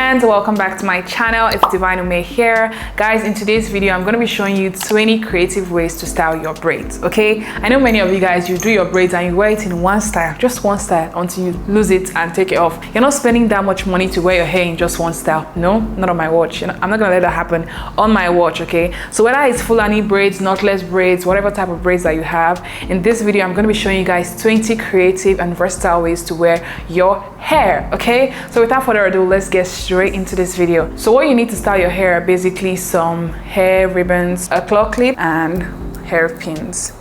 friends, welcome back to my channel. It's Divine Umeh here. Guys, in today's video I'm going to be showing you 20 creative ways to style your braids. Okay, I know many of you guys, you do your braids and you wear it in one style, just one style, until you lose it and take it off. You're not spending that much money to wear your hair in just one style. No, not on my watch. I'm not gonna let that happen on my watch. Okay, so whether it's Fulani braids, knotless braids, whatever type of braids that you have, in this video I'm going to be showing you guys 20 creative and versatile ways to wear your hair. Okay, so without further ado, let's get straight into this video. So what you need to style your hair are basically some hair ribbons, a claw clip, and hairpins.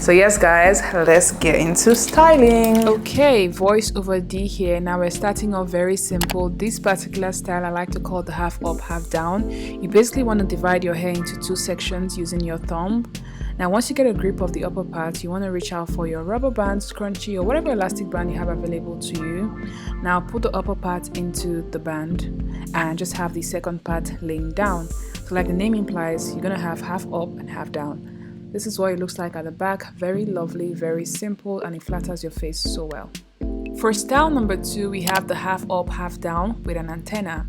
So yes guys, let's get into styling. Okay, voice over D here. Now we're starting off very simple. This particular style I like to call the half up, half down. You basically want to divide your hair into two sections using your thumb. Now once you get a grip of the upper part, you want to reach out for your rubber band, scrunchie, or whatever elastic band you have available to you. Now put the upper part into the band and just have the second part laying down. So like the name implies, you're going to have half up and half down. This is what it looks like at the back. Very lovely, very simple, and it flatters your face so well. For style number 2, we have the half up, half down with an antenna.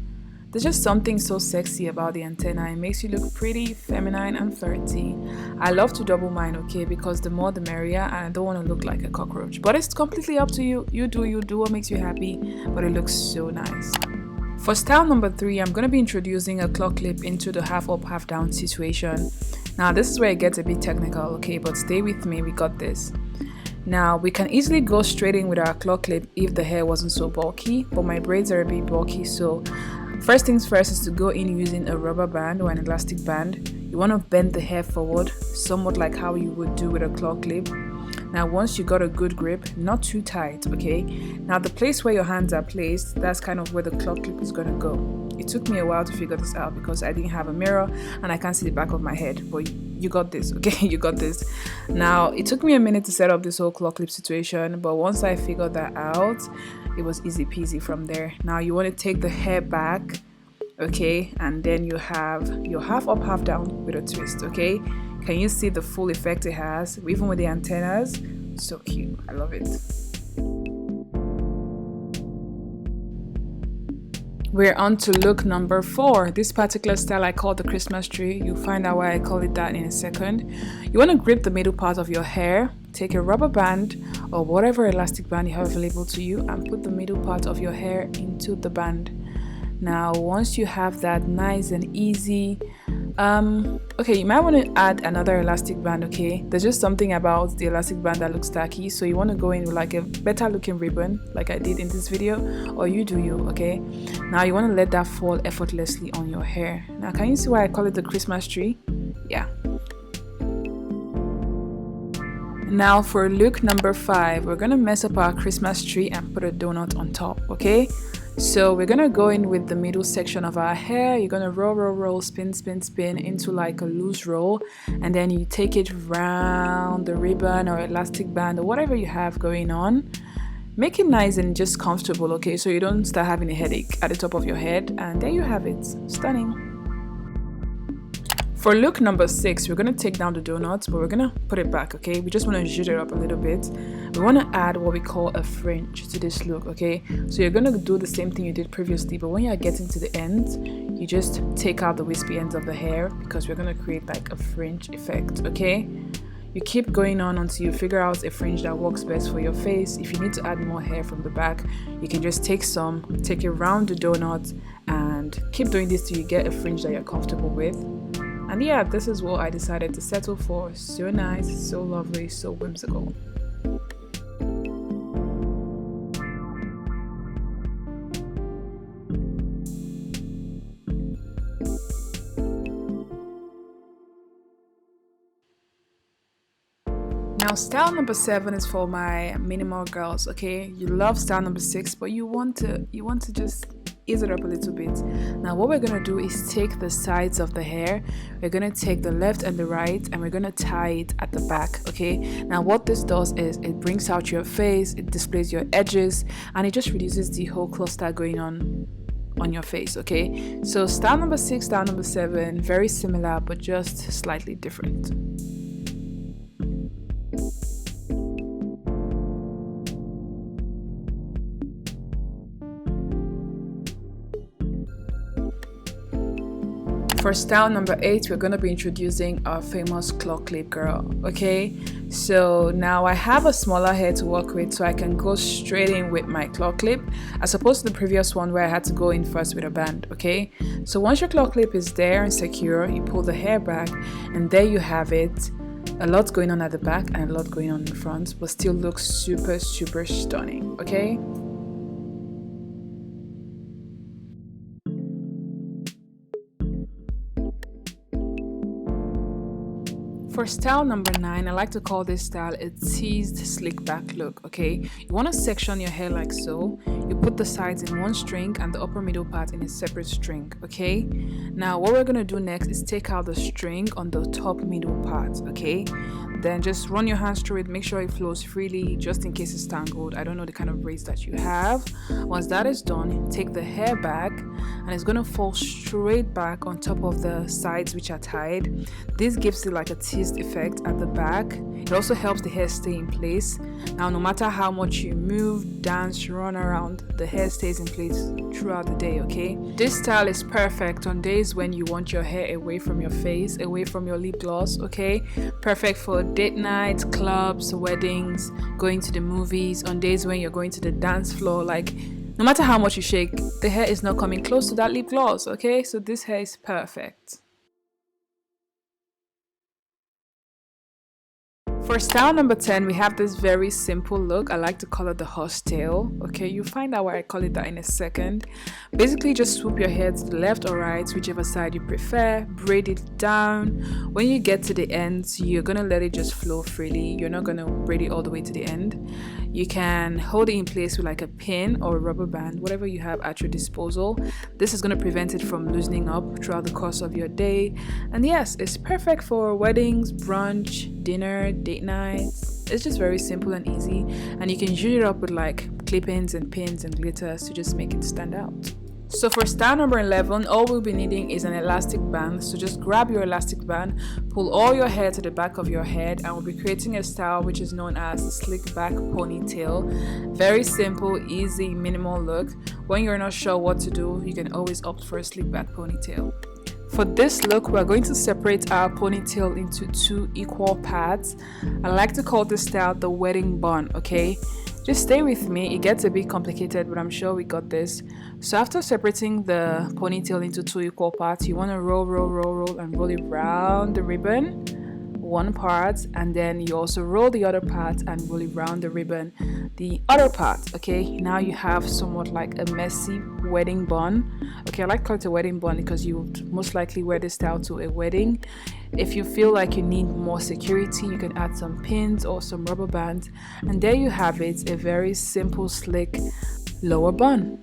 There's just something so sexy about the antenna. It makes you look pretty, feminine, and flirty. I love to double mine, okay, because the more the merrier, and I don't want to look like a cockroach. But it's completely up to you. You do what makes you happy, but it looks so nice. For style number 3, I'm going to be introducing a claw clip into the half up, half down situation. Now this is where it gets a bit technical, okay, but stay with me, we got this. Now we can easily go straight in with our claw clip if the hair wasn't so bulky, but my braids are a bit bulky, so first things first is to go in using a rubber band or an elastic band. You want to bend the hair forward, somewhat like how you would do with a claw clip. Now once you got a good grip, not too tight, okay? Now the place where your hands are placed, that's kind of where the claw clip is going to go. It took me a while to figure this out because I didn't have a mirror and I can't see the back of my head, but you got this, okay? You got this. Now it took me a minute to set up this whole claw clip situation, but once I figured that out, it was easy peasy from there. Now you want to take the hair back, okay, and then you have your half up, half down with a twist, okay? Can you see the full effect it has, even with the antennas? So cute, I love it. We're on to look number 4. This particular style I call the Christmas tree. You'll find out why I call it that in a second. You want to grip the middle part of your hair, take a rubber band or whatever elastic band you have available to you, and put the middle part of your hair into the band. Now once you have that nice and easy, okay, you might want to add another elastic band, okay? There's just something about the elastic band that looks tacky, so you want to go in with like a better looking ribbon like I did in this video, or you do you, okay? Now you want to let that fall effortlessly on your hair. Now can you see why I call it the Christmas tree? Yeah. Now for look number 5, we're gonna mess up our Christmas tree and put a donut on top, okay? So we're gonna go in with the middle section of our hair. You're gonna roll, spin into like a loose roll, and then you take it round the ribbon or elastic band or whatever you have going on. Make it nice and just comfortable, okay, so you don't start having a headache at the top of your head. And there you have it, stunning. For look number 6, we're going to take down the donuts, but we're going to put it back, okay? We just want to zhuzh it up a little bit. We want to add what we call a fringe to this look, okay? So you're going to do the same thing you did previously, but when you're getting to the end, you just take out the wispy ends of the hair because we're going to create like a fringe effect, okay? You keep going on until you figure out a fringe that works best for your face. If you need to add more hair from the back, you can just take it around the donut and keep doing this till you get a fringe that you're comfortable with. And yeah, this is what I decided to settle for. So nice, so lovely, so whimsical. Now style number 7 is for my minimal girls, okay? You love style number 6, but you want to just ease it up a little bit. Now what we're gonna do is take the sides of the hair, we're gonna take the left and the right, and we're gonna tie it at the back, okay? Now what this does is it brings out your face, it displays your edges, and it just reduces the whole cluster going on your face, okay? So style number 6, style number 7, very similar but just slightly different. For style number 8, we're going to be introducing our famous claw clip girl. Okay, so now I have a smaller hair to work with, so I can go straight in with my claw clip as opposed to the previous one where I had to go in first with a band. Okay, so once your claw clip is there and secure, you pull the hair back, and there you have it. A lot going on at the back and a lot going on in the front, but still looks super stunning. Okay. For style number 9, I like to call this style a teased slick back look. Okay, you want to section your hair like so. You put the sides in one string and the upper middle part in a separate string. Okay, now what we're going to do next is take out the string on the top middle part. Okay, then just run your hands through it, make sure it flows freely just in case it's tangled. I don't know the kind of braids that you have. Once that is done, take the hair back and it's going to fall straight back on top of the sides which are tied. This gives it like a teased effect at the back. It also helps the hair stay in place. Now no matter how much you move, dance, run around, the hair stays in place throughout the day. Okay, this style is perfect on days when you want your hair away from your face, away from your lip gloss. Okay, perfect for date nights, clubs, weddings, going to the movies, on days when you're going to the dance floor. Like no matter how much you shake, the hair is not coming close to that lip gloss. Okay, so this hair is perfect. For style number 10, we have this very simple look. I like to call it the horse tail. Okay, you'll find out why I call it that in a second. Basically, just swoop your hair to the left or right, whichever side you prefer. Braid it down. When you get to the ends, you're gonna let it just flow freely. You're not gonna braid it all the way to the end. You can hold it in place with like a pin or a rubber band, whatever you have at your disposal. This is gonna prevent it from loosening up throughout the course of your day. And yes, it's perfect for weddings, brunch, dinner, date nights. It's just very simple and easy, and you can use it up with like clip-ins and pins and glitters to just make it stand out. So for style number 11, all we'll be needing is an elastic band. So just grab your elastic band, pull all your hair to the back of your head, and we'll be creating a style which is known as slick back ponytail. Very simple, easy, minimal look. When you're not sure what to do, you can always opt for a slick back ponytail. For this look, we're going to separate our ponytail into 2 equal parts. I like to call this style the wedding bun. Okay, just stay with me, it gets a bit complicated, but I'm sure we got this. So after separating the ponytail into 2 equal parts, you want to roll and roll it round the ribbon, one part, and then you also roll the other part and roll it round the ribbon, the other part. Okay, now you have somewhat like a messy wedding bun. Okay, I like to call it a wedding bun because you would most likely wear this style to a wedding. If you feel like you need more security, you can add some pins or some rubber bands, and there you have it, a very simple, slick lower bun.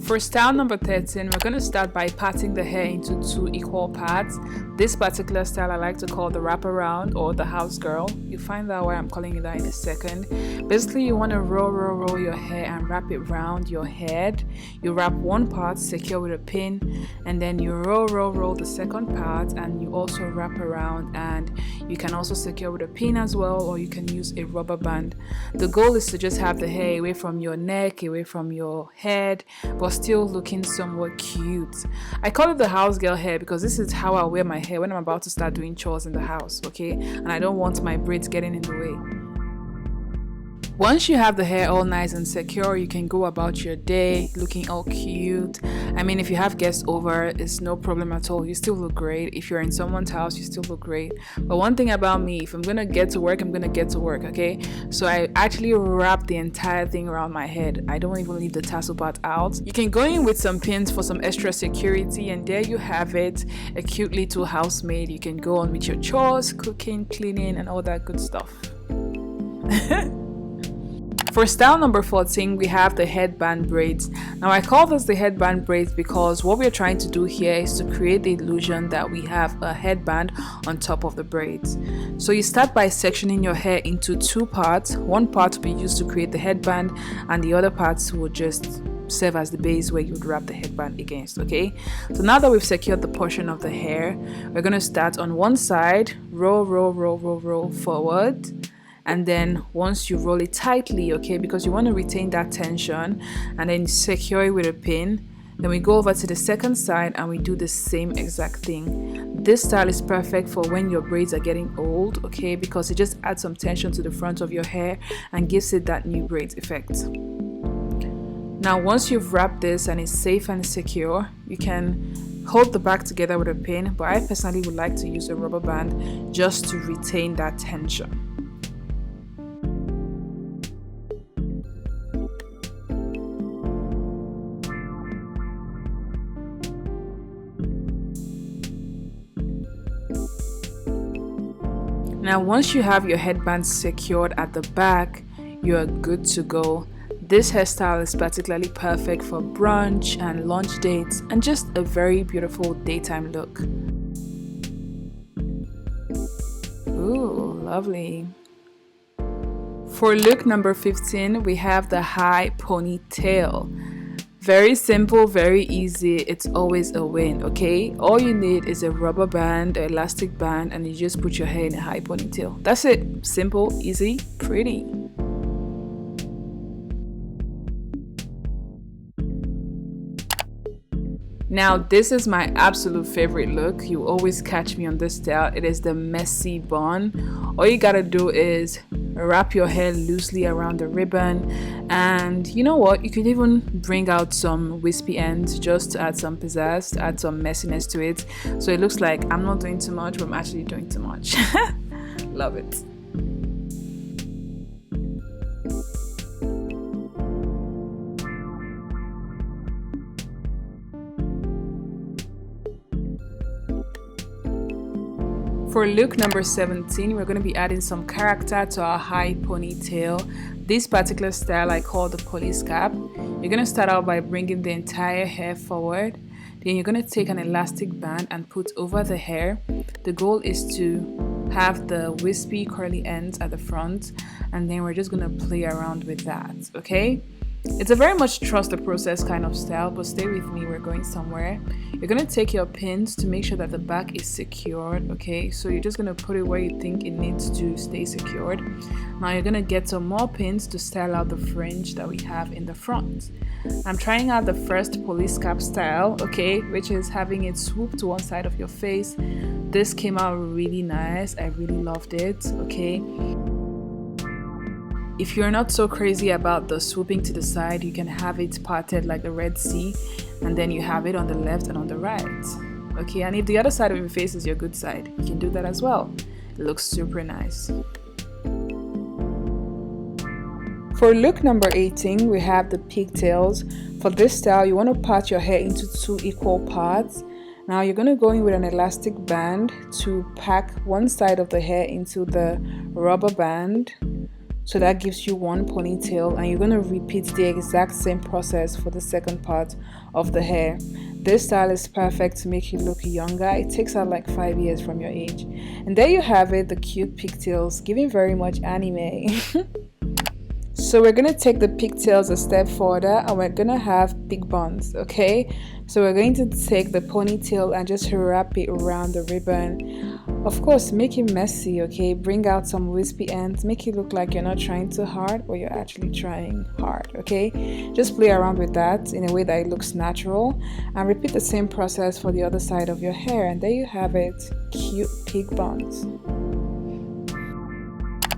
For style number 13, we're going to start by parting the hair into 2 equal parts. This particular style I like to call the wraparound or the house girl. You'll find out why I'm calling it that in a second. Basically, you want to roll your hair and wrap it round your head. You wrap one part, secure with a pin, and then you roll the second part, and you also wrap around, and you can also secure with a pin as well, or you can use a rubber band. The goal is to just have the hair away from your neck, away from your head, but still looking somewhat cute. I call it the house girl hair because this is how I wear my hair when I'm about to start doing chores in the house. Okay, and I don't want my braids getting in the way. Once you have the hair all nice and secure, you can go about your day looking all cute. I mean, if you have guests over, it's no problem at all. You still look great. If you're in someone's house, you still look great. But one thing about me, if I'm gonna get to work, I'm gonna get to work. Okay, so I actually wrap the entire thing around my head. I don't even leave the tassel part out. You can go in with some pins for some extra security, and there you have it, a cute little housemaid. You can go on with your chores, cooking, cleaning, and all that good stuff. For style number 14, we have the headband braids. Now I call this the headband braids because what we're trying to do here is to create the illusion that we have a headband on top of the braids. So you start by sectioning your hair into 2 parts. One part will be used to create the headband, and the other parts will just serve as the base where you would wrap the headband against. Okay, so now that we've secured the portion of the hair, we're going to start on one side, roll forward, and then once you roll it tightly, okay, because you want to retain that tension, and then secure it with a pin. Then we go over to the second side and we do the same exact thing. This style is perfect for when your braids are getting old, okay, because it just adds some tension to the front of your hair and gives it that new braids effect. Now once you've wrapped this and it's safe and secure, you can hold the back together with a pin, but I personally would like to use a rubber band just to retain that tension. Now once you have your headband secured at the back, you are good to go. This hairstyle is particularly perfect for brunch and lunch dates and just a very beautiful daytime look. Ooh, lovely. For look number 15, we have the high ponytail. Very simple, very easy. It's always a win, okay? All you need is a rubber band, an elastic band, and you just put your hair in a high ponytail. That's it. Simple, easy, pretty. Now this is my absolute favorite look. You always catch me on this style. It is the messy bun. All you gotta do is wrap your hair loosely around the ribbon, and you know what, you could even bring out some wispy ends just to add some pizzazz, to add some messiness to it, so it looks like I'm not doing too much, but I'm actually doing too much. Love it. For look number 17, we're going to be adding some character to our high ponytail. This particular style I call the police cap. You're going to start out by bringing the entire hair forward. Then you're going to take an elastic band and put over the hair. The goal is to have the wispy curly ends at the front, and then we're just going to play around with that, okay? It's a very much trust the process kind of style, but stay with me, we're going somewhere. You're going to take your pins to make sure that the back is secured, okay? So you're just going to put it where you think it needs to stay secured. Now you're going to get some more pins to style out the fringe that we have in the front. I'm trying out the first police cap style, okay, which is having it swoop to one side of your face. This came out really nice. I really loved it, okay? If you're not so crazy about the swooping to the side, you can have it parted like the Red Sea, and then you have it on the left and on the right. Okay, and if the other side of your face is your good side, you can do that as well. It looks super nice. For look number 18, we have the pigtails. For this style, you want to part your hair into 2 equal parts. Now you're going to go in with an elastic band to pack one side of the hair into the rubber band. So that gives you one ponytail, and you're going to repeat the exact same process for the second part of the hair. This style is perfect to make you look younger. It takes out like 5 years from your age. And there you have it, the cute pigtails, giving very much anime. So we're going to take the pigtails a step further, and we're going to have pig buns, okay? So we're going to take the ponytail and just wrap it around the ribbon. Of course, make it messy, okay? Bring out some wispy ends, make it look like you're not trying too hard, but you're actually trying hard, okay? Just play around with that in a way that it looks natural, and repeat the same process for the other side of your hair, and there you have it, cute pig buns.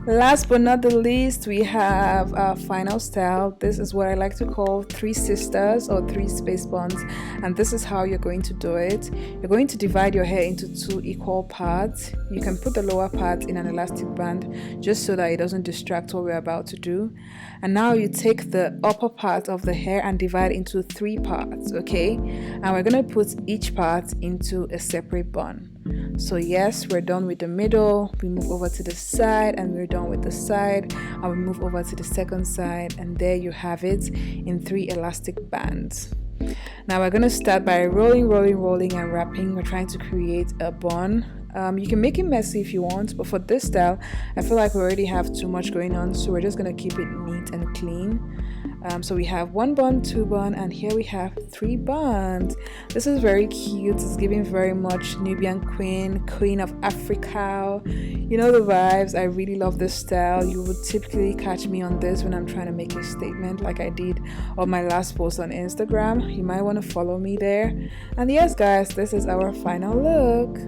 Last but not the least, we have our final style. This is what I like to call 3 sisters or 3 space buns, and this is how you're going to do it. You're going to divide your hair into 2 equal parts. You can put the lower part in an elastic band just so that it doesn't distract what we're about to do. And now you take the upper part of the hair and divide into 3 parts, okay? And we're going to put each part into a separate bun. So yes, we're done with the middle, we move over to the side, and we're done with the side, and we move over to the second side, and there you have it in 3 elastic bands. Now we're going to start by rolling and wrapping. We're trying to create a bun. You can make it messy if you want, but for this style I feel like we already have too much going on, so we're just going to keep it neat and clean. So we have 1 bun, 2 bun, and here we have 3 buns. This is very cute. It's giving very much Nubian queen of Africa. You know the vibes. I really love this style. You would typically catch me on this when I'm trying to make a statement, like I did on my last post on Instagram. You might want to follow me there. And yes guys, this is our final look.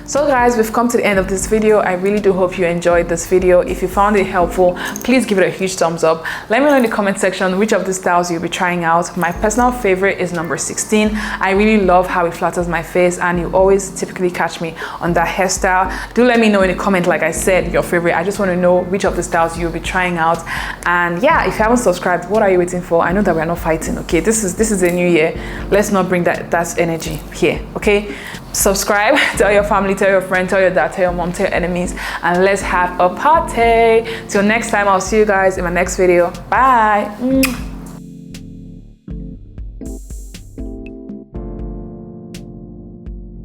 So guys, we've come to the end of this video. I really do hope you enjoyed this video. If you found it helpful, please give it a huge thumbs up. Let me know in the comment section which of the styles you'll be trying out. My personal favorite is number 16. I really love how it flatters my face, and you always typically catch me on that hairstyle. Do let me know in the comment, like I said, your favorite. I just want to know which of the styles you'll be trying out. And yeah, if you haven't subscribed, what are you waiting for? I know that we're not fighting, okay? This is a new year. Let's not bring that energy here, okay? Subscribe, tell your family, tell your friend, tell your dad, tell your mom, tell your enemies, and let's have a party. Till next time, I'll see you guys in my next video. Bye.